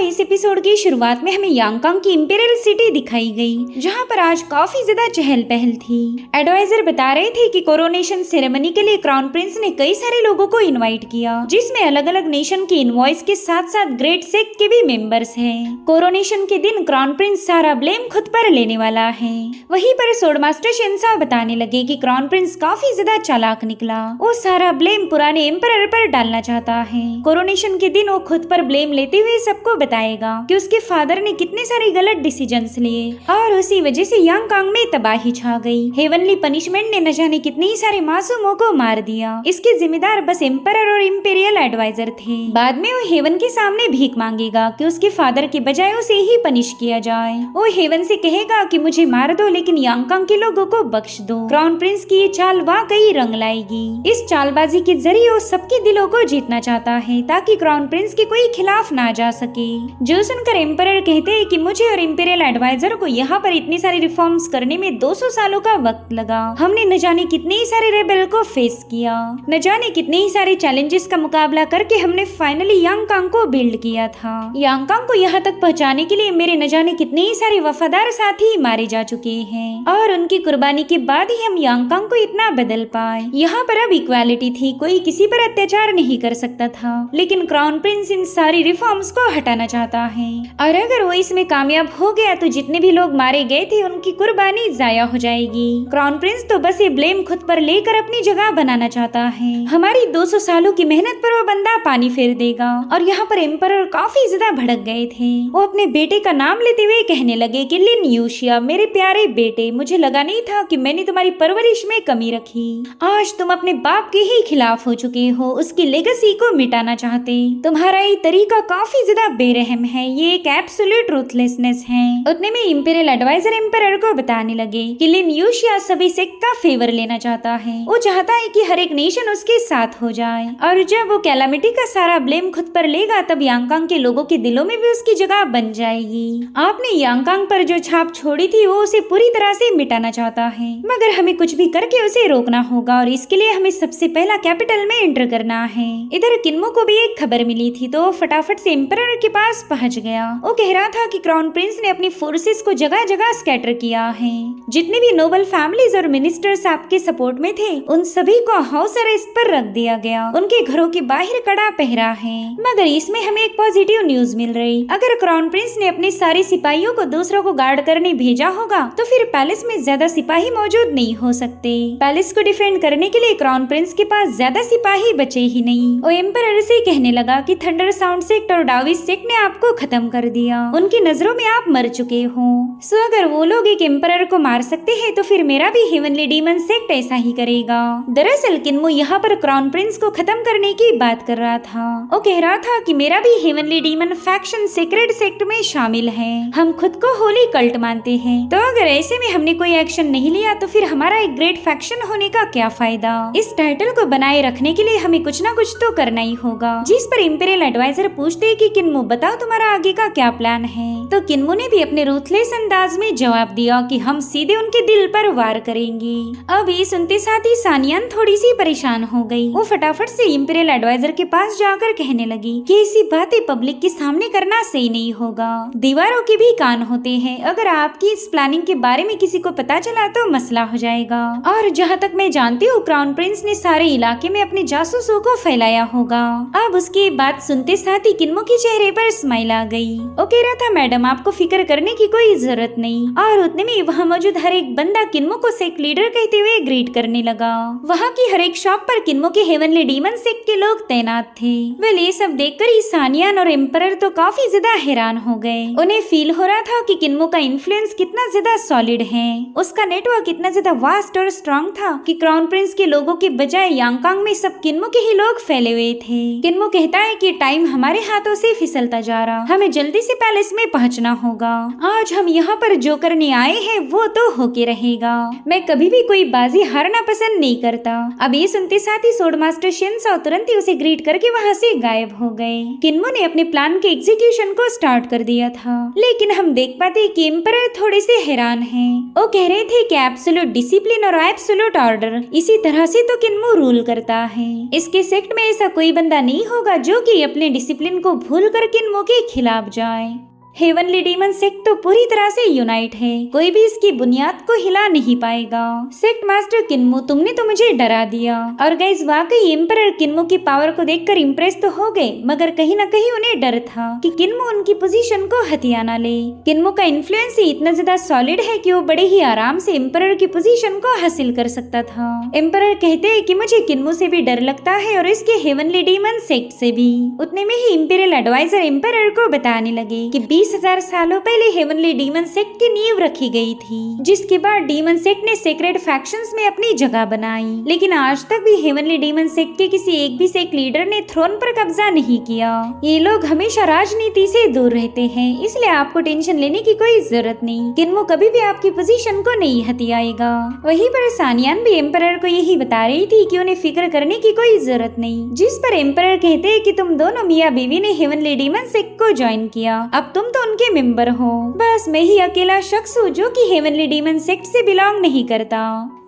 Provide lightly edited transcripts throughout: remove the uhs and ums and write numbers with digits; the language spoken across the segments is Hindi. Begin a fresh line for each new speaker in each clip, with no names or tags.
इस एपिसोड की शुरुआत में हमें यांगकांग की इंपीरियल सिटी दिखाई गई, जहां पर आज काफी ज्यादा चहल पहल थी। एडवाइजर बता रहे थे कि कोरोनेशन सेरेमनी के लिए क्राउन प्रिंस ने कई सारे लोगों को इनवाइट किया, जिसमें अलग अलग नेशन के इनवॉइस के साथ साथ ग्रेट सेक्ट के भी मेंबर्स हैं। कोरोनेशन के दिन क्राउन प्रिंस सारा ब्लेम खुद पर लेने वाला है। वहीं पर सोड मास्टर शेनसाओ बताने लगे कि क्राउन प्रिंस काफी ज्यादा चालाक निकला, वो सारा ब्लेम पुराने एम्परर पर डालना चाहता है। कोरोनेशन के दिन वो खुद पर ब्लेम लेते हुए सबको बताएगा कि उसके फादर ने कितने सारे गलत डिसीजंस लिए और उसी वजह से यांगकांग में तबाही छा गई। हेवनली पनिशमेंट ने न जाने कितने ही सारे मासूमों को मार दिया। इसके जिम्मेदार बस एम्परर और इंपीरियल एडवाइजर थे। बाद में वो हेवन के सामने भीख मांगेगा कि उसके फादर के बजाय उसे ही पनिश किया जाए। वो हेवन से कहेगा कि मुझे मार दो लेकिन यांगकांग के लोगों को बख्श दो। क्राउन प्रिंस की ये चाल वाकई रंग लाएगी। इस चालबाजी के जरिए वो सबके दिलों को जीतना चाहता है ताकि क्राउन प्रिंस के कोई खिलाफ ना जा सके। जो सुनकर एम्परर कहते हैं कि मुझे और इंपीरियल एडवाइजर को यहाँ पर इतनी सारी रिफॉर्म्स करने में 200 सालों का वक्त लगा। हमने न जाने कितने ही सारे रेबेल को फेस किया, न जाने कितने ही सारे चैलेंजेस का मुकाबला करके हमने फाइनली यांगकांग को बिल्ड किया था। यांगकांग को यहाँ तक पहुँचाने के लिए मेरे न जाने कितने ही सारे वफादार साथी मारे जा चुके हैं और उनकी कुर्बानी के बाद ही हम यांगकांग को इतना बदल पाए। यहाँ पर अब इक्वालिटी थी, कोई किसी पर अत्याचार नहीं कर सकता था, लेकिन क्राउन प्रिंस इन सारी रिफॉर्म्स को हटाना चाहता है और अगर वो इसमें कामयाब हो गया तो जितने भी लोग मारे गए थे उनकी कुर्बानी जाया हो जाएगी। क्राउन प्रिंस तो बस ये ब्लेम खुद पर लेकर अपनी जगह बनाना चाहता है। हमारी 200 सालों की मेहनत पर वो बंदा पानी फेर देगा। और यहाँ पर एम्परर काफी ज्यादा भड़क गए थे। वो अपने बेटे का नाम लेते हुए कहने लगे कि लिन यूशिया, मेरे प्यारे बेटे, मुझे लगा नहीं था कि मैंने तुम्हारी परवरिश में कमी रखी। आज तुम अपने बाप के ही खिलाफ हो चुके हो, उसकी लेगेसी को मिटाना चाहते। तुम्हारा ये तरीका काफी ज्यादा बेरहम है, ये एक एब्सोल्यूट रूथलेसनेस है। उतने में इंपीरियल एडवाइजर एम्परर को बताने लगे कि लिन यूशिया सभी सेक्ट का फेवर लेना चाहता है। वो चाहता है कि हर एक नेशन उसके साथ हो जाए और जब वो कैलामिटी का सारा ब्लेम खुद पर लेगा तब यांगकांग के लोगों के दिलों में भी उसकी जगह बन जाएगी। आपने यांगकांग पर जो छाप छोड़ी थी वो उसे पूरी तरह से मिटाना चाहता है, मगर हमें कुछ भी करके उसे रोकना होगा और इसके लिए हमें सबसे पहला कैपिटल में एंटर करना है। इधर किन्मो को भी एक खबर मिली थी तो फटाफट से एम्परर के पास पहुंच गया। वो कह रहा था कि क्राउन प्रिंस ने अपनी फोर्सेस को जगह जगह स्कैटर किया है। जितने भी नोबल फैमिलीज और मिनिस्टर्स आपके सपोर्ट में थे उन सभी को हाउस अरेस्ट पर रख दिया गया। उनके घरों के बाहर कड़ा पहरा है। मगर इसमें हमें एक पॉजिटिव न्यूज मिल रही। अगर क्राउन प्रिंस ने अपने सारे सिपाहियों को दूसरों को गार्ड करने भेजा होगा तो फिर पैलेस में ज्यादा सिपाही मौजूद नहीं हो सकते। पैलेस को डिफेंड करने के लिए क्राउन प्रिंस के पास ज्यादा सिपाही बचे ही नहीं। वो एम्परर से कहने लगा कि थंडर साउंड सेक्ट और डाविस सेक्ट ने आपको खत्म कर दिया। उनकी नजरों में आप मर चुके हो। सो अगर वो लोग एक एम्परर को मार सकते हैं तो फिर मेरा भी हेवनली डीमन सेक्ट ऐसा ही करेगा। दरअसल किन्मो यहाँ पर क्राउन प्रिंस को खत्म करने की बात कर रहा था। वो कह रहा था कि मेरा भी heavenly demon faction secret sect में शामिल है। हम खुद को होली कल्ट मानते हैं, तो अगर ऐसे में हमने कोई एक्शन नहीं लिया तो फिर हमारा एक ग्रेट फैक्शन होने का क्या फायदा। इस टाइटल को बनाए रखने के लिए हमें कुछ ना कुछ तो करना ही होगा। जिस पर इंपीरियल एडवाइजर पूछते कि किन्मो बताओ तुम्हारा आगे का क्या प्लान है, तो किन्मो ने भी अपने रूथलेस अंदाज में जवाब दिया कि हम सीधे उनके दिल पर वार करेंगे। अब ये सुनते साथ ही सानियान थोड़ी सी परेशान हो गई। वो फटाफट से इंपीरियल एडवाइजर के पास जाकर कहने लगी कि ऐसी बातें पब्लिक के सामने करना सही नहीं होगा। दीवारों के भी कान होते हैं, अगर आपकी इस प्लानिंग के बारे में किसी को पता चला तो मसला हो जाएगा। और जहाँ तक मैं जानती हूँ क्राउन प्रिंस ने सारे इलाके में अपने जासूसों को फैलाया होगा। अब उसकी बात सुनते साथ ही किन्मो के चेहरे पर स्माइल आ गई। वो कह रहा था मैडम आपको फिक्र करने की कोई जरूरत नहीं। और उतने में वहाँ मौजूद हर एक बंदा किन्मो को सेक्ट लीडर कहते हुए ग्रीट करने लगा। वहाँ की हर एक शॉप पर किन्मो के हेवनली डीमन सेक्ट के लोग तैनात थे। वेल ये सब देखकर ही सानियान और एम्परर तो काफी ज्यादा हैरान हो गए। उन्हें फील हो रहा था कि किन्मो का इन्फ्लुएंस कितना ज्यादा सॉलिड है, उसका नेटवर्क कितना ज्यादा वास्ट और स्ट्रॉन्ग था कि क्राउन प्रिंस के लोगों के बजाय यांगकांग में सब किन्मो के ही लोग फैले हुए थे। किन्मो कहता है कि टाइम हमारे हाथों से फिसलता जा रहा, हमें जल्दी से पैलेस में पहुंचना होगा। आज हम यहाँ पर जो करने आए हैं वो तो होके रहेगा। मैं कभी भी कोई बाजी हारना पसंद नहीं करता। अब ये सुनते साथ ही सोड मास्टर शेनसाओ तुरंत ही उसे ग्रीट करके वहाँ से गायब हो गए। किन्मो ने अपने प्लान के एग्जीक्यूशन को स्टार्ट कर दिया था, लेकिन हम देख पाते कि एम्परर थोड़े से हैरान हैं। वो कह रहे थे कि एब्सोल्यूट डिसिप्लिन और एब्सोल्यूट ऑर्डर, इसी तरह से तो किन्मो रूल करता है। इसके सेक्ट में ऐसा कोई बंदा नहीं होगा जो कि अपने डिसिप्लिन को भूल कर किन्मो किन्मो के खिलाफ जाए। हेवनली डीमन सेक्ट तो पूरी तरह से यूनाइट है, कोई भी इसकी बुनियाद को हिला नहीं पाएगा। सेक्ट मास्टर किन्मो, तुमने तो मुझे डरा दिया। और गाइस, वाकई एम्परर किन्मो की पावर को देखकर इम्प्रेस तो हो गए, मगर कहीं न कहीं उन्हें डर था कि किन्मो उनकी पोजीशन को हथिया ना ले। किन्मो का इन्फ्लुएंस ही इतना ज्यादा सॉलिड है कि वो बड़े ही आराम से एम्परर की पोजीशन को हासिल कर सकता था। एम्परर कहते हैं कि मुझे किन्मो से भी डर लगता है और इसके हेवनली डीमन सेक्ट से भी। उतने में ही इंपीरियल एडवाइजर एम्परर को बताने लगे कि 20,000 सालों पहले हेवनली डीमन सेक्ट की नींव रखी गई थी, जिसके बाद डीमन सेक्ट ने सेक्रेड फैक्शंस में अपनी जगह बनाई। लेकिन आज तक भी हेवनली डीमन सेक्ट के किसी एक भी सेक्ट लीडर ने थ्रोन पर कब्जा नहीं किया। ये लोग हमेशा राजनीति से दूर रहते हैं, इसलिए आपको टेंशन लेने की कोई जरूरत नहीं। किन्मो कभी भी आपकी पोजीशन को नहीं हथियाएगा। वहीं पर सानियान भी एम्परर को यही बता रही थी कि उन्हें फिक्र करने की कोई जरूरत नहीं। जिस पर एम्परर कहते हैं कि तुम दोनों मियाँ बीवी ने हेवनली डीमन सेक्ट को ज्वाइन किया, अब तुम तो उनके मेंबर हो। बस मैं ही अकेला शख्स हूँ जो कि हेवनली डीमन सेक्ट से बिलोंग नहीं करता।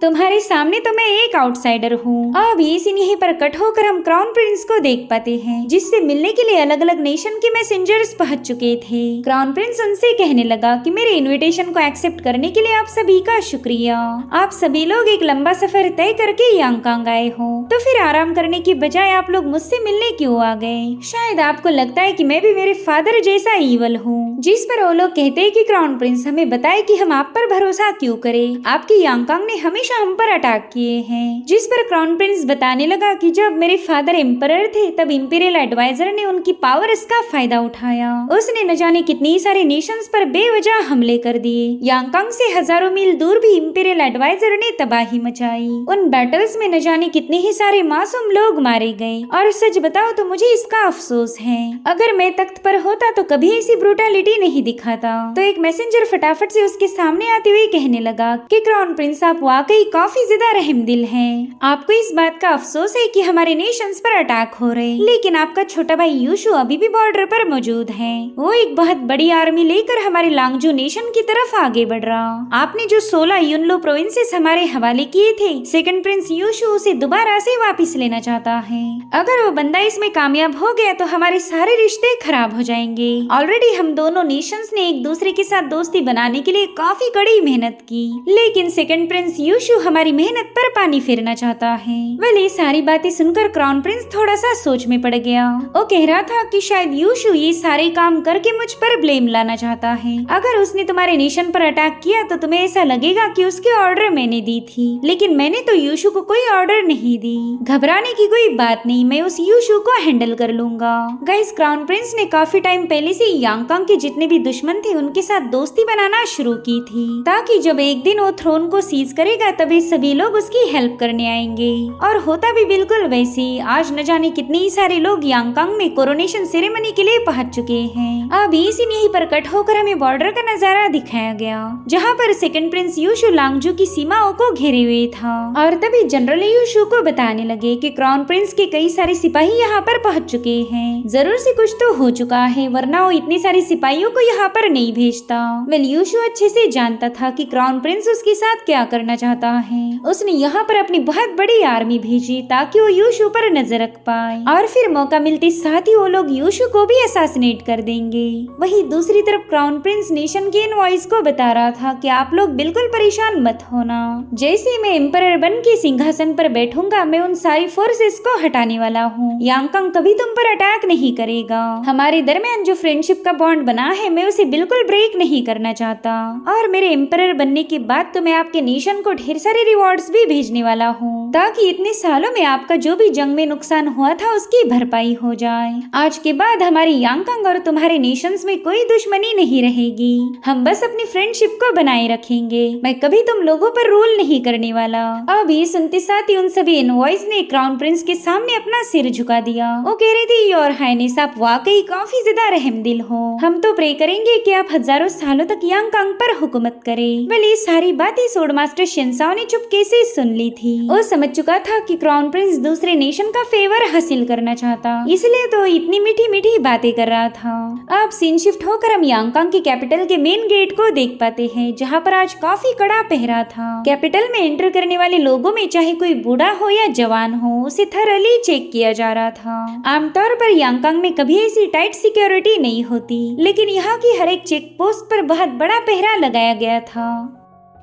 तुम्हारे सामने तो मैं एक आउटसाइडर हूँ। अब ये सीन यहीं पर कट होकर हम क्राउन प्रिंस को देख पाते हैं, जिससे मिलने के लिए अलग अलग नेशन के मैसेंजर्स पहुंच चुके थे। क्राउन प्रिंस उनसे कहने लगा कि मेरे इनविटेशन को एक्सेप्ट करने के लिए आप सभी का शुक्रिया। आप सभी लोग एक लंबा सफर तय करके यांगकांग आए हो, तो फिर आराम करने की बजाय आप लोग मुझसे मिलने क्यों आ गए? शायद आपको लगता है कि मैं भी मेरे फादर जैसा ईवल हूँ। जिस पर वो लोग कहते हैं कि क्राउन प्रिंस हमें बताए कि हम आप पर भरोसा क्यों करें, आपकी यांगकांग ने हमेशा हम पर अटैक किए हैं। जिस पर क्राउन प्रिंस बताने लगा कि जब मेरे फादर एम्परर थे तब इंपीरियल एडवाइजर ने उनकी पावर्स का फायदा उठाया। उसने न जाने कितनी सारे नेशंस पर बेवजह हमले कर दिए। यांगकांग से हजारों मील दूर भी इंपीरियल एडवाइजर ने तबाही मचाई। उन बैटल्स में न जाने कितने ही सारे मासूम लोग मारे गए। और सच बताओ तो मुझे इसका अफसोस है, अगर मैं तख्त पर होता तो कभी ऐसी ब्रूटलिटी नहीं दिखाता। तो एक मैसेंजर फटाफट से उसके सामने आते हुए कहने लगा कि क्राउन प्रिंस आप वाकई काफी ज्यादा रहमदिल हैं। आपको इस बात का अफसोस है कि हमारे नेशंस पर अटैक हो रहे, लेकिन आपका छोटा भाई यूशु अभी भी बॉर्डर पर मौजूद है। वो एक बहुत बड़ी आर्मी लेकर हमारे लांगजू नेशन की तरफ आगे बढ़ रहा। आपने जो 16 यूनलो प्रोविंसेस हमारे हवाले किए थे, सेकंड प्रिंस यूशु उसे दोबारा से वापस लेना चाहता है। अगर वो बंदा इसमें कामयाब हो गया तो हमारे सारे रिश्ते खराब हो जाएंगे। ऑलरेडी हम दोनों नेशंस ने एक दूसरे के साथ दोस्ती बनाने के लिए काफी कड़ी मेहनत की, लेकिन सेकंड प्रिंस यूशु हमारी मेहनत पर पानी फेरना चाहता है। वेल, ये सारी बातें सुनकर क्राउन प्रिंस थोड़ा सा सोच में पड़ गया। वो कह रहा था कि शायद यूशु ये सारे काम करके मुझ पर ब्लेम लाना चाहता है। अगर उसने तुम्हारे नेशन पर अटैक किया तो तुम्हें ऐसा लगेगा कि उसके ऑर्डर मैंने दी थी, लेकिन मैंने तो यूशु को कोई ऑर्डर नहीं दी। घबराने की कोई बात नहीं, मैं उस यूशु को हैंडल कर लूंगा। गाइस, क्राउन प्रिंस ने काफी टाइम पहले से यांगकांग के जितने भी दुश्मन थे उनके साथ दोस्ती बनाना शुरू की थी, ताकि जब एक दिन वो थ्रोन को सीज करेगा तभी सभी लोग उसकी हेल्प करने आएंगे। और होता भी बिल्कुल वैसे। आज न जाने कितने सारे लोग यांगकांग में कोरोनेशन सेरेमनी के लिए पहुंच चुके हैं। अब ये सीन यहीं पर कट होकर हमें बॉर्डर का नजारा दिखाया गया, जहाँ पर सेकंड प्रिंस यूशु लांगजू की सीमाओं को घेरे हुए था। और तभी जनरल यूशु को बताने लगे कि क्राउन प्रिंस के कई सारे सिपाही यहाँ पर पहुंच चुके हैं। जरूर से कुछ तो हो चुका है, वरना वो इतने सारे सिपाहियों को यहाँ पर नहीं भेजता। वेल, यूशु अच्छे से जानता था कि क्राउन प्रिंस उसके साथ क्या करना चाहता है। उसने यहाँ पर अपनी बहुत बड़ी आर्मी भेजी ताकि वो यूशु पर नजर रख पाए, और फिर मौका मिलते साथ ही वो लोग यूशु को भी असैसिनेट कर देंगे। वहीं दूसरी तरफ क्राउन प्रिंस नेशन के इनवॉइस को बता रहा था कि आप लोग बिल्कुल परेशान मत होना, जैसे मैं एम्परर बन के सिंहासन पर बैठूंगा मैं उन सारी फोर्सेस को हटाने वाला हूँ। यांगकांग कभी तुम पर अटैक नहीं करेगा। हमारे दरमियान जो फ्रेंडशिप का बॉन्ड बना है मैं उसे बिल्कुल ब्रेक नहीं करना चाहता, और मेरे एम्परर बनने के बाद तो मैं आपके नेशन को ढेर सारे रिवॉर्ड्स भी भेजने वाला हूँ, ताकि इतने सालों में आपका जो भी जंग में नुकसान हुआ था उसकी भरपाई हो जाए। आज के बाद हमारी यांगकांग और तुम्हारे नेशंस में कोई दुश्मनी नहीं रहेगी। हम बस अपनी फ्रेंडशिप को बनाए रखेंगे। मैं कभी तुम लोगों पर रूल नहीं करने वाला। अब ये सुनते साथ ही उन सभी इनवॉइस ने क्राउन प्रिंस के सामने अपना सिर झुका दिया। वो कह रही थी, योर हाइनेस आप वाकई काफी ज्यादा रहमदिल हो। हम तो प्रे करेंगे कि आप हजारों सालों तक यांगकांग पर हुकूमत करें। वेल ये सारी बातें स्वॉर्ड मास्टर शिनसाओ ने चुपके से सुन ली थी। वो समझ चुका था कि क्राउन प्रिंस दूसरे नेशन का फेवर हासिल करना चाहता, इसलिए तो इतनी मीठी मीठी बातें कर रहा था। अब सीन शिफ्ट होकर हम यांगकांग की कैपिटल के मेन गेट को देख पाते हैं, जहाँ पर आज काफी कड़ा पहरा था। कैपिटल में एंटर करने वाले लोगों में चाहे कोई बूढ़ा हो या जवान हो, उसे थरली चेक किया जा रहा था। आमतौर पर यांगकांग में कभी ऐसी टाइट सिक्योरिटी नहीं होती, लेकिन यहाँ की हर एक चेक पोस्ट पर बहुत बड़ा पहरा लगाया गया था।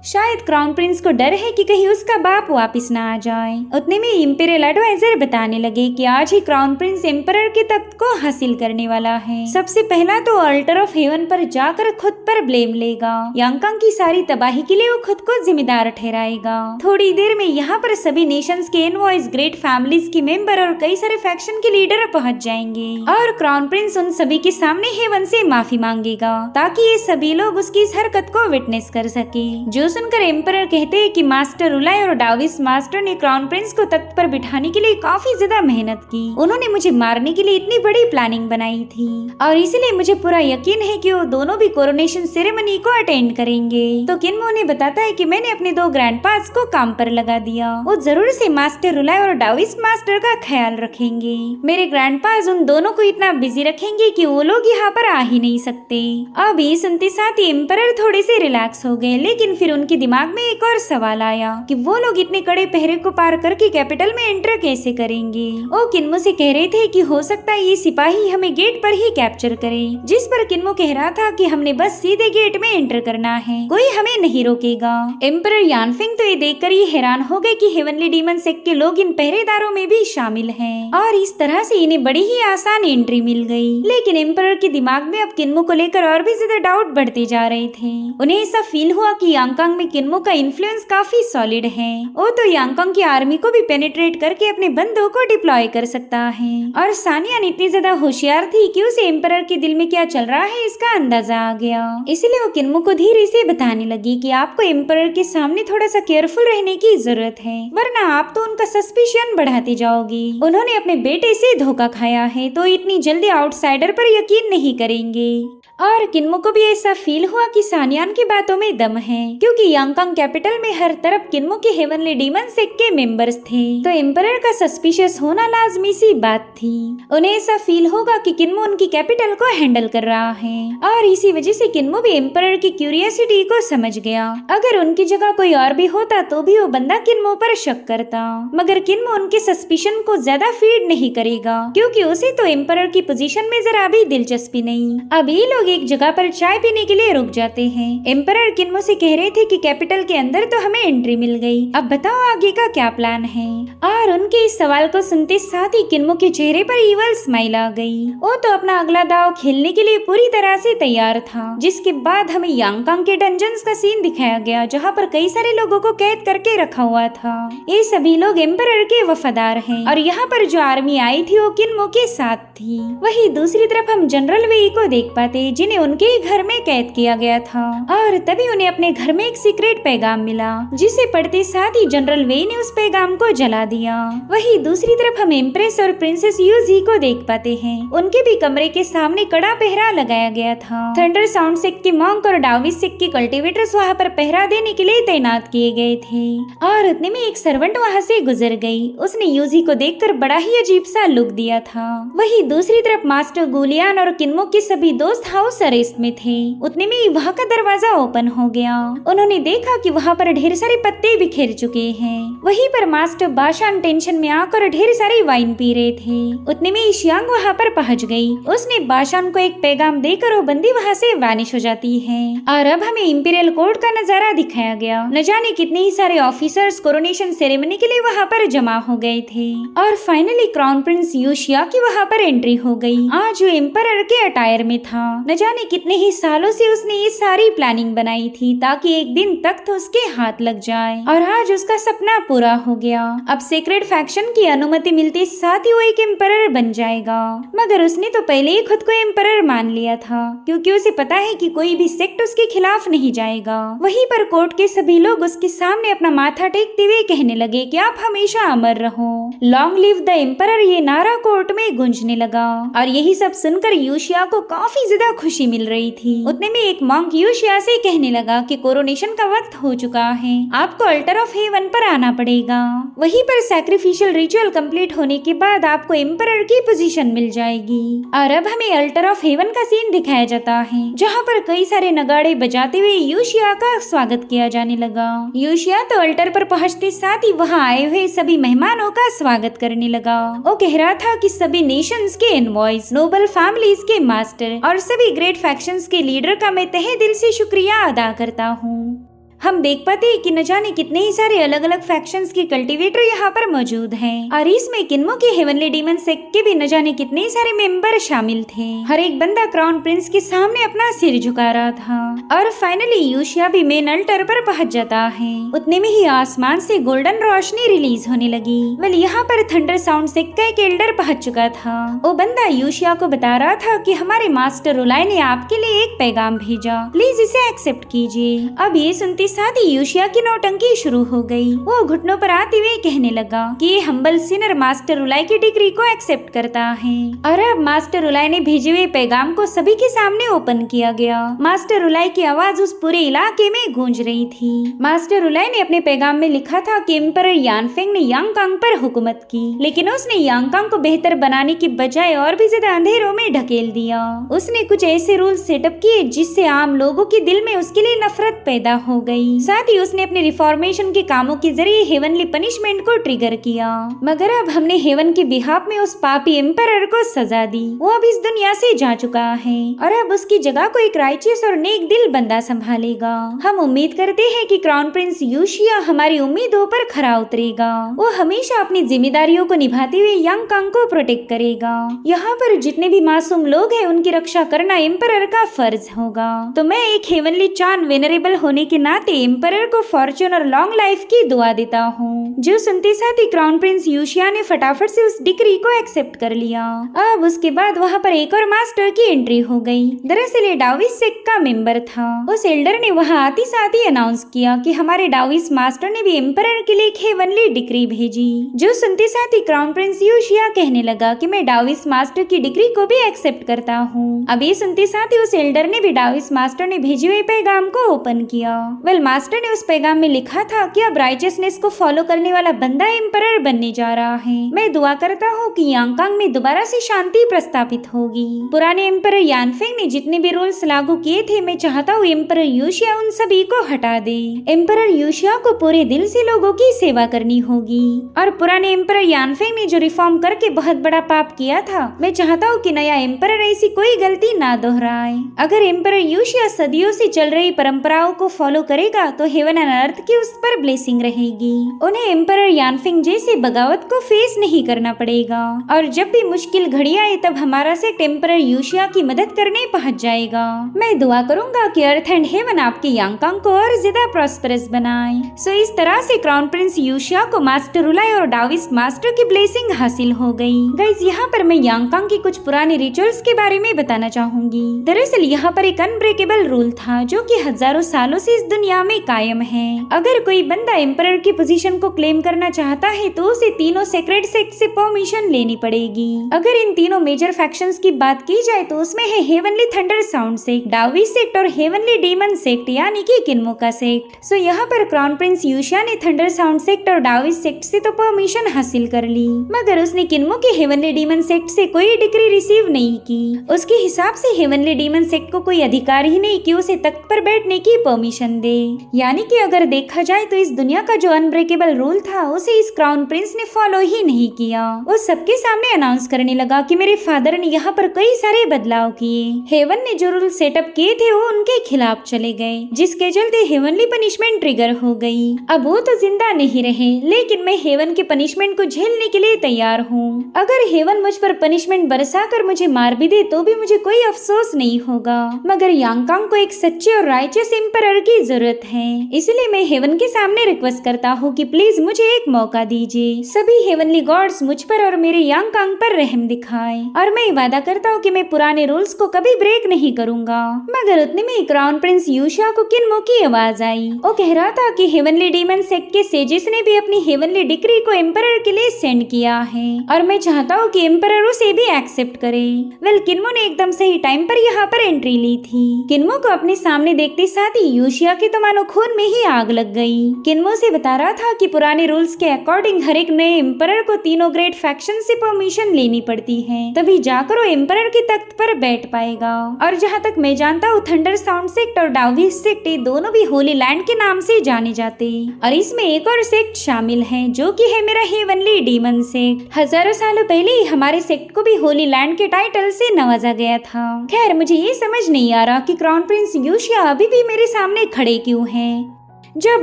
शायद क्राउन प्रिंस को डर है कि कहीं उसका बाप वापस ना आ जाए। उतने में इंपीरियल एडवाइजर बताने लगे कि आज ही क्राउन प्रिंस एम्परर के तख्त को हासिल करने वाला है। सबसे पहला तो अल्टर ऑफ हेवन पर जाकर खुद पर ब्लेम लेगा। यांगकांग की सारी तबाही के लिए वो खुद को जिम्मेदार ठहराएगा। थोड़ी देर में यहाँ पर सभी नेशंस के एनवॉयज, ग्रेट फैमिलीज के मेंबर और कई सारे फैक्शन के लीडर पहुँच जाएंगे और क्राउन प्रिंस उन सभी के सामने हेवन से माफी मांगेगा, ताकि ये सभी लोग उसकी इस हरकत को विटनेस कर सके। जो सुनकर एम्परर कहते हैं कि मास्टर रुलाई और डाविस मास्टर ने क्राउन प्रिंस को तख्त पर बिठाने के लिए काफी ज्यादा मेहनत की। उन्होंने मुझे मारने के लिए इतनी बड़ी प्लानिंग बनाई थी और इसलिए मुझे पूरा यकीन है कि वो दोनों भी कोरोनेशन सेरेमनी को अटेंड करेंगे। तो किन्मो ने बताता है कि मैंने अपने 2 ग्रैंडपास को काम पर लगा दिया। वो जरूर से मास्टर रुलाई और डाविस मास्टर का ख्याल रखेंगे। मेरे ग्रैंडपास उन दोनों को इतना बिजी रखेंगे कि वो लोग यहाँ पर आ ही नहीं सकते। अब ये सुनते साथ ही एम्परर थोड़े से रिलैक्स हो गए, लेकिन फिर उनके दिमाग में एक और सवाल आया कि वो लोग इतने कड़े पहरे को पार करके कैपिटल में एंटर कैसे करेंगे। वो किन्मो से कह रहे थे कि हो सकता है ये सिपाही हमें गेट पर ही कैप्चर करे, जिस पर किन्मो कह रहा था कि हमने बस सीधे गेट में एंटर करना है, कोई हमें नहीं रोकेगा। एम्परर यानफिंग तो ये देखकर ही हैरान हो गए कि हेवनली डीमन सेक्ट के लोग इन पहरेदारों में भी शामिल हैं और इस तरह से इन्हें बड़ी ही आसान एंट्री मिल गई। लेकिन एम्परर के दिमाग में अब किन्मो को लेकर और भी ज्यादा डाउट बढ़ते जा रहे थे। उन्हें ऐसा फील हुआ कि यांगकांग में किन्मो का इन्फ्लुएंस काफी सॉलिड है। वो तो यांगकांग की आर्मी को भी पेनिट्रेट करके अपने बंदों को डिप्लॉय कर सकता है। और सानियान इतनी ज्यादा होशियार थी कि उसे एम्परर के दिल में क्या चल रहा है इसका अंदाजा आ गया। इसलिए वो किन्मो को धीरे से बताने लगी कि आपको एम्परर के सामने थोड़ा सा केयरफुल रहने की जरूरत है, वरना आप तो उनका सस्पिशन बढ़ाते जाओगी। उन्होंने अपने बेटे से धोखा खाया है, तो इतनी जल्दी आउटसाइडर पर यकीन नहीं करेंगे। और किन्मो को भी ऐसा फील हुआ कि सानियान की बातों में दम है, क्योंकि यांगकांग कैपिटल में हर तरफ किन्मो के हेवनली डीमन सेक्ट के मेंबर्स थे, तो एम्परर का सस्पिशियस होना लाजमी सी बात थी। उन्हें ऐसा फील होगा कि किन्मो उनकी कैपिटल को हैंडल कर रहा है और इसी वजह से किन्मो भी एम्परर की क्यूरियोसिटी को समझ गया। अगर उनकी जगह कोई और भी होता तो भी वो बंदा किन्मो पर शक करता, मगर किन्मो उनके सस्पिशन को ज्यादा फीड नहीं करेगा, क्योंकि उसे तो एम्परर की पोजीशन में जरा भी दिलचस्पी नहीं। अब ये लोग एक जगह पर चाय पीने के लिए रुक जाते हैं। एम्परर किन्मो से कह रहे थे कि कैपिटल के अंदर तो हमें एंट्री मिल गई, अब बताओ आगे का क्या प्लान है। और उनके इस सवाल को सुनते साथ ही किन्मो के चेहरे पर इवल स्माइल आ गई। वो तो अपना अगला दाव खेलने के लिए पूरी तरह से तैयार था। जिसके बाद हमें यांगकांग के डंजन्स का सीन दिखाया गया, जहाँ पर कई सारे लोगों को कैद करके रखा हुआ था। ये सभी लोग एम्परर के वफादार हैं और यहाँ पर जो आर्मी आई थी वो किन्मो के साथ थी। वही दूसरी तरफ हम जनरल वेई को देख पाते, जिन्हें उनके घर में कैद किया गया था और तभी उन्हें अपने घर में एक सीक्रेट पैगाम मिला, जिसे पढ़ते साथ ही जनरल वेई ने उस पैगाम को जला दिया। वही दूसरी तरफ हम एम्प्रेस और प्रिंसेस यूजी को देख पाते हैं। उनके भी कमरे के सामने कड़ा पहरा लगाया गया था। थंडर साउंड सेक्ट के मॉन्क और डाविस सेक्ट के कल्टीवेटर्स वहाँ पर पहरा देने के लिए तैनात किए गए थे और उतने में एक सर्वेंट वहाँ से गुजर गई। उसने यूजी को देखकर बड़ा ही अजीब सा लुक दिया था। वही दूसरी तरफ मास्टर गुलियान और किन्मो के सभी दोस्त हाउस अरेस्ट में थे। उतने में वहाँ का दरवाजा ओपन हो गया। उन्होंने देखा कि वहाँ पर ढेर सारे पत्ते बिखेर चुके हैं। वहीं पर मास्टर बाशान टेंशन में आकर ढेर सारी वाइन पी रहे थे। उतने में ईशियांग वहाँ पर पहुँच गई। उसने बाशान को एक पैगाम देकर वो बंदी वहाँ से वैनिश हो जाती है और अब हमें इंपीरियल कोर्ट का नजारा दिखाया गया। न जाने कितने ही सारे ऑफिसर्स कोरोनेशन सेरेमनी के लिए वहाँ पर जमा हो गए थे और फाइनली क्राउन प्रिंस यूशिया की वहाँ पर एंट्री हो गई। आज वो एम्परर के अटायर में था। न जाने कितने ही सालों से उसने ये सारी प्लानिंग बनाई थी ताकि एक दिन तख्त उसके हाथ लग जाए और आज उसका सपना पूरा हो गया। अब सीक्रेट फैक्शन की अनुमति मिलते साथ ही वो एक एम्परर बन जाएगा, मगर उसने तो पहले ही खुद को एम्परर मान लिया था क्योंकि उसे पता है कि कोई भी सेक्ट उसके खिलाफ नहीं जाएगा। वहीं पर कोर्ट के सभी लोग उसके सामने अपना माथा टेकते हुए कहने लगे कि आप हमेशा अमर रहो, लॉन्ग लिव द एम्परर। ये नारा कोर्ट में गूंजने लगा और यही सब सुनकर यूशिया को काफी ज्यादा खुशी मिल रही थी। उतने में एक मॉन्क यूशिया से कहने लगा कि कोरोनेशन का वक्त हो चुका है, आपको अल्टर ऑफ हेवन पर आना पड़ेगा। वहीं पर सैक्रिफिशियल रिचुअल कंप्लीट होने के बाद आपको एम्परर की पोजीशन मिल जाएगी। और अब हमें अल्टर ऑफ हेवन का सीन दिखाया जाता है, जहाँ पर कई सारे नगाड़े बजाते हुए यूशिया का स्वागत किया जाने लगा। यूशिया तो अल्टर पर पहुँचते साथ ही वहाँ आए हुए सभी मेहमानों का स्वागत करने लगा। वो कह रहा था कि सभी नेशंस के एनवॉयज, नोबल फैमिलीज के मास्टर और सभी ग्रेट फैक्शंस के लीडर का मैं तहे दिल से शुक्रिया अदा करता हूँ। हम देख पाते हैं कि न जाने कितने ही सारे अलग अलग फैक्शंस के कल्टीवेटर यहाँ पर मौजूद हैं और इसमें किन्मो के हेवनली डीमन सेक्ट के भी न जाने कितने ही सारे मेंबर शामिल थे। हर एक बंदा क्राउन प्रिंस के सामने अपना सिर झुका रहा था और फाइनली यूशिया भी मेन अल्टर पर पहुंच जाता है। उतने में ही आसमान से गोल्डन रोशनी रिलीज होने लगी। वेल यहाँ पर थंडर साउंड सेक्ट का एक एल्डर पहुंच चुका था। वो बंदा यूशिया को बता रहा था कि हमारे मास्टर रोलाई ने आपके लिए एक पैगाम भेजा, प्लीज इसे एक्सेप्ट कीजिए। अब ये सुनते साथ ही यूशिया की नौटंकी शुरू हो गई। वो घुटनों पर आते हुए कहने लगा कि ये हम्बल सिनर मास्टर रुलाई की डिग्री को एक्सेप्ट करता है। और अब मास्टर रुलाई ने भेजे हुए पैगाम को सभी के सामने ओपन किया गया। मास्टर रुलाई की आवाज उस पूरे इलाके में गूंज रही थी। मास्टर रुलाई ने अपने पैगाम में लिखा था कि एम्परर यानफेंग ने यांगकांग पर हुकूमत की, लेकिन उसने यांगकांग को बेहतर बनाने की बजाय और भी ज्यादा अंधेरों में ढकेल दिया। उसने कुछ ऐसे रूल सेटअप किए जिससे आम लोगों के दिल में उसके लिए नफरत पैदा हो गई। साथ ही उसने अपने रिफॉर्मेशन के कामों के जरिए हेवनली पनिशमेंट को ट्रिगर किया। मगर अब हमने हेवन के बिहाफ में उस पापी एम्परर को सजा दी। वो अब इस दुनिया से जा चुका है और अब उसकी जगह को एक राइचियस और नेक दिल बंदा संभालेगा। हम उम्मीद करते हैं कि क्राउन प्रिंस यूशिया हमारी उम्मीदों पर खरा उतरेगा। वो हमेशा अपनी जिम्मेदारियों को निभाते हुए यांगकांग को प्रोटेक्ट करेगा। यहाँ पर जितने भी मासूम लोग हैं उनकी रक्षा करना एम्परर का फर्ज होगा। तो मैं एक हेवनली चान वेनरेबल होने के नाते एम्परर को फॉर्चून और लॉन्ग लाइफ की दुआ देता हूँ। जो सुनते साथ ही क्राउन प्रिंस यूशिया ने फटाफट से उस डिक्री को एक्सेप्ट कर लिया। अब उसके बाद वहाँ पर एक और मास्टर की एंट्री हो गई। दरअसल ये डाविस सेक्ट का मेंबर था। उस एल्डर ने वहाँ आते साथ ही अनाउंस किया कि हमारे डाविस मास्टर ने भी एम्परर के लिए एक हेवनली डिक्री भेजी। जो सुनते साथ ही क्राउन प्रिंस यूशिया कहने लगा कि मैं डाविस मास्टर की डिक्री को भी एक्सेप्ट करता हूँ। अब ये सुनते साथ ही उस एल्डर ने भी डाविस मास्टर ने भेजे हुए पैगाम को ओपन किया। वेल मास्टर ने उस पैगाम में लिखा था कि अब राइचियसनेस को फॉलो करने वाला बंदा एम्परर बनने जा रहा है। मैं दुआ करता हूँ कि यांगकांग में दोबारा से शांति प्रस्तापित होगी। पुराने एम्परर यानफेंग ने जितने भी रूल्स लागू किए थे, मैं चाहता हूँ एम्परर यूशिया उन सभी को हटा दे। एम्परर यूशिया को पूरे दिल से लोगों की सेवा करनी होगी। और पुराने एम्परर यानफेंग ने जो रिफॉर्म करके बहुत बड़ा पाप किया था, मैं चाहता हूँ कि नया एम्परर ऐसी कोई गलती ना दोहराए। अगर एम्परर यूशिया सदियों से चल रही परंपराओं को फॉलो करेगा तो हेवन एंड अर्थ की उस पर ब्लेसिंग रहेगी। उन्हें एम्परर यानफेंग जैसे बगावत को फेस नहीं करना पड़ेगा और जब भी मुश्किल घड़ी आए तब हमारा से एम्परर यूशिया की मदद करने पहुंच जाएगा। मैं दुआ करूंगा कि अर्थ एंड हेवन आपके यांगकांग को और ज्यादा प्रॉस्परस बनाए। सो इस तरह से क्राउन प्रिंस यूशिया को मास्टर रुलाई और डाविस मास्टर की ब्लेसिंग हासिल हो गई। गाइस यहाँ पर मैं यांगकांग की कुछ पुराने रिचुअल्स के बारे में बताना चाहूंगी। दरअसल यहाँ पर एक अनब्रेकेबल रूल था जो कि हजारों सालों से इस दुनिया में कायम है। अगर कोई बंदा एम्परर की पोजीशन को क्लेम करना चाहता है तो उसे तीनों सेक्रेट सेक्ट से परमिशन लेनी पड़ेगी। अगर इन तीनों मेजर फैक्शंस की बात की जाए तो उसमें है हेवनली थंडर साउंड सेक्ट, डाविस सेक्ट और हेवनली डीमन सेक्ट यानी कि किन्मो का सेक्ट। सो यहाँ पर क्राउन प्रिंस यूशिया ने थंडर साउंड सेक्ट और डाविस सेक्ट से तो परमिशन हासिल कर ली, मगर उसने किन्मो के हेवनली डीमन सेक्ट से कोई डिक्री रिसीव नहीं की। उसके हिसाब से हेवनली डीमन सेक्ट को कोई अधिकार ही नहीं कि उसे तख्त पर बैठने की परमिशन दे। यानी कि अगर देखा जाए तो इस दुनिया का जो अनब्रेकेबल रूल था उसे इस क्राउन प्रिंस ने फॉलो ही नहीं किया। वो सबके सामने अनाउंस करने लगा कि मेरे फादर ने यहाँ पर कई सारे बदलाव किए। हेवन ने जो रूल सेटअप किए थे वो उनके खिलाफ चले गए, जिसके चलते हेवनली पनिशमेंट ट्रिगर हो गई। अब वो तो जिंदा नहीं रहे, लेकिन मैं हेवन के पनिशमेंट को झेलने के लिए तैयार हूँ। अगर हेवन मुझ पर पनिशमेंट बरसा कर मुझे मार भी दे तो भी मुझे कोई अफसोस नहीं होगा। मगर यांगकांग को एक एक सच्चे और राइचियस एम्परर की जरूरत है। इसलिए मैं हेवन के सामने रिक्वेस्ट करता हूँ कि प्लीज मुझे एक मौका दीजिए। सभी हेवनली गॉड्स मुझ पर और मेरे यांगकांग पर रहम दिखाए और मैं वादा करता हूँ कि मैं पुराने रूल्स को कभी ब्रेक नहीं करूँगा। मगर उतने में क्राउन प्रिंस यूशिया को किन्मो की आवाज आई। वो कह रहा था कि हेवनली डीमन सेक्ट के सेजेस ने भी अपनी हेवनली डिक्री को एम्परर के लिए सेंड किया है और मैं चाहता हूँ कि एम्परर उसे भी एक्सेप्ट करे। वेल, किन्मो ने एकदम सही टाइम पर यहाँ पर एंट्री ली थी। किन्मो को अपने सामने देखते साथ ही यूशिया के तो मानो खून में ही आग लग गई। किन्मो से बता रहा था कि पुराने रूल्स के अकॉर्डिंग हर एक नए एम्परर को तीनों ग्रेट फैक्शन से परमिशन लेनी पड़ती है, तभी जाकर वो एम्परर के तख्त पर बैठ पाएगा। और जहाँ तक मैं जानता हूँ थंडर साउंड सेक्ट और डाविस सेक्ट दोनों भी होली लैंड के नाम से जाने जाते और इसमें एक और सेक्ट शामिल है जो कि है मेरा हेवनली डीमन सेक्ट। हजारों सालों पहले ही हमारे सेक्ट को भी होली लैंड के टाइटल से नवाजा गया था। खैर, मुझे ये समझ नहीं आ रहा कि क्राउन प्रिंस यूशिया अभी भी मेरे सामने खड़े क्यों हैं। जब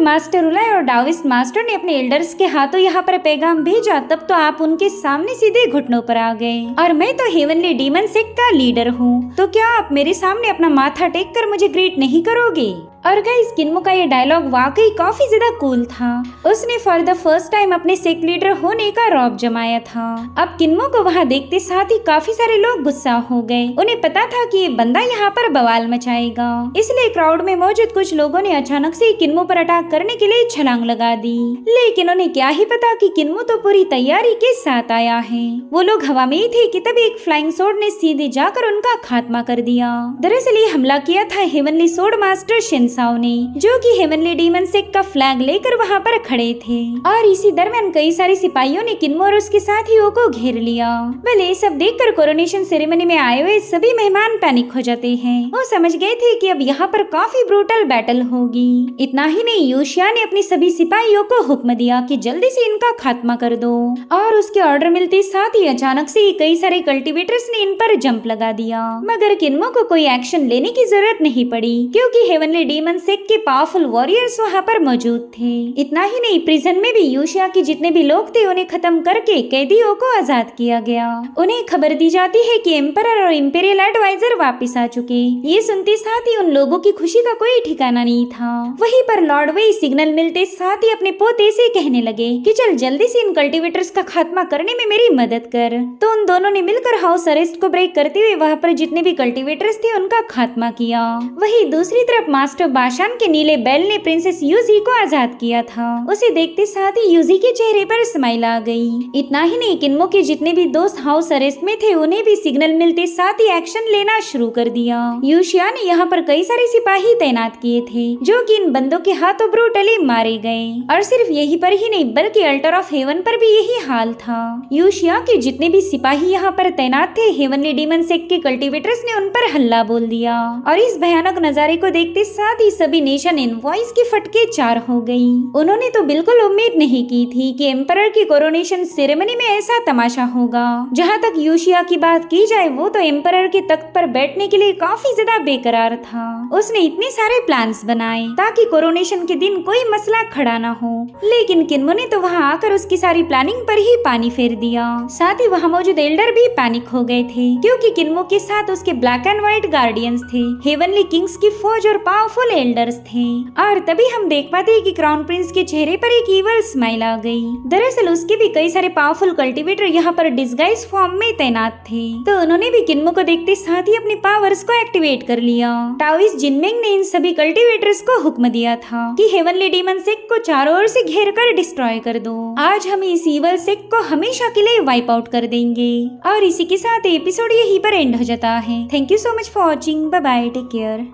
मास्टर उलाय और डाविस्ट मास्टर ने अपने एल्डर्स के हाथों यहाँ पर पैगाम भेजा तब तो आप उनके सामने सीधे घुटनों पर आ गए और मैं तो हेवनली डीमन सेक्ट का लीडर हूँ, तो क्या आप मेरे सामने अपना माथा टेक कर मुझे ग्रीट नहीं करोगे। और गाइस, किन्मो का ये डायलॉग वाकई काफी ज्यादा कूल था। उसने फॉर द फर्स्ट टाइम अपने सेक्ट लीडर होने का रौब जमाया था। अब किन्मो को वहाँ देखते साथ ही काफी सारे लोग गुस्सा हो गए। उन्हें पता था कि ये बंदा यहाँ पर बवाल मचाएगा, इसलिए क्राउड में मौजूद कुछ लोगों ने अचानक से किन्मो पर अटैक करने के लिए छलांग लगा दी। लेकिन उन्हें क्या ही पता कि किन्मो तो पूरी तैयारी के साथ आया है। वो लोग हवा में ही थे कि तभी एक फ्लाइंग सोर्ड ने सीधे जाकर उनका खात्मा कर दिया। दरअसल ये हमला किया था हेवनली सोर्ड मास्टर शिनसाओ ने, जो कि हेवनली डीमन सेक्ट का फ्लैग लेकर वहाँ पर खड़े थे। और इसी दरमियान कई सारे सिपाहियों ने किन्मो और उसके साथियों को घेर लिया। वेल, ये सब देखकर कोरोनेशन सेरेमनी में आए हुए सभी मेहमान पैनिक हो जाते हैं। वो समझ गए थे कि अब यहाँ पर काफी ब्रूटल बैटल होगी। इतना ही नहीं, यूशिया ने अपने सभी सिपाहियों को हुक्म दिया कि जल्दी से इनका खात्मा कर दो और उसके ऑर्डर मिलते साथ ही अचानक से कई सारे कल्टिवेटर्स ने इन पर जंप लगा दिया। मगर किन्मो को कोई एक्शन लेने की जरूरत नहीं पड़ी क्योंकि हेवनली डीमन सेक्ट के पावरफुल वॉरियर्स वहाँ पर मौजूद थे। इतना ही नहीं, प्रिजन में भी यूशिया के जितने भी लोग थे उन्हें खत्म करके कैदियों को आजाद किया गया। उन्हें खबर दी जाती है कि एम्परर और इंपीरियल एडवाइजर वापस आ चुके। ये सुनते साथ ही उन लोगों की खुशी का कोई ठिकाना नहीं था। वहीं पर लॉर्ड वेई सिग्नल मिलते साथ ही अपने पोते से कहने लगे कि चल जल्दी से इन कल्टिवेटर्स का खात्मा करने में मेरी मदद कर। तो उन दोनों ने मिलकर हाउस अरेस्ट को ब्रेक करते हुए वहाँ पर जितने भी कल्टिवेटर्स थे उनका खात्मा किया। वहीं दूसरी तरफ मास्टर बाशान के नीले बैल ने प्रिंसेस यूजी को आजाद किया था। उसे देखते साथ ही यूजी के चेहरे पर स्माइल आ गई। इतना ही नहीं, किन्मो के जितने भी दोस्त हाउस अरेस्ट में थे उन्हें भी सिग्नल मिलते साथ ही एक्शन लेना शुरू कर दिया। यूशिया ने यहाँ पर कई सारे सिपाही तैनात किए थे जो कि इन बंदों के हाथों ब्रूटली मारे गए। और सिर्फ यही पर ही नहीं बल्कि अल्टर ऑफ हेवन पर भी यही हाल था। यूशिया के जितने भी सिपाही यहाँ पर तैनात थे, हेवनली डीमन सेक्ट के कल्टिवेटर्स ने उन पर हल्ला बोल दिया और इस भयानक नजारे को देखते साथ ही सभी नेशन इनवॉइस की फटके चार हो गई। उन्होंने तो बिल्कुल उम्मीद नहीं की थी कि एम्परर की कोरोनेशन सेरेमनी में ऐसा तमाशा होगा। जहाँ तक यूशिया की बात की जाए, वो तो एम्परर के तख्त पर बैठने के लिए काफी ज्यादा बेकरार था। उसने इतने सारे प्लान्स बनाए ताकि कोरोनेशन के दिन कोई मसला खड़ा ना हो, लेकिन किन्मो ने तो वहाँ आकर उसकी सारी प्लानिंग पर ही पानी फेर दिया। साथ ही वहाँ मौजूद एल्डर भी पैनिक हो गए थे क्योंकि किन्मो के साथ उसके ब्लैक एंड व्हाइट गार्डियंस थे, हेवनली किंग्स की फौज और पावरफुल एल्डर्स थे। और तभी हम देख पाते हैं कि क्राउन प्रिंस के चेहरे पर एक ईवल स्माइल आ गई। दरअसल उसके भी कई सारे पावरफुल कल्टिवेटर यहाँ पर डिस्गाइज फॉर्म में तैनात थे, तो उन्होंने भी किन्मो को देखते साथ ही अपने पावर्स को एक्टिवेट कर लिया। टाओइस्ट जिनमेंग ने इन सभी कल्टिवेटर्स को हुक्म दिया था कि हेवनली डीमन सेक्ट को चारों ओर से घेर कर डिस्ट्रॉय कर दो। आज हम इस ईवल सेक्ट को हमेशा के लिए वाइप आउट कर देंगे। और इसी के साथ एपिसोड यहीं पर एंड हो जाता है। Thank you so much for watching. Bye bye, take care.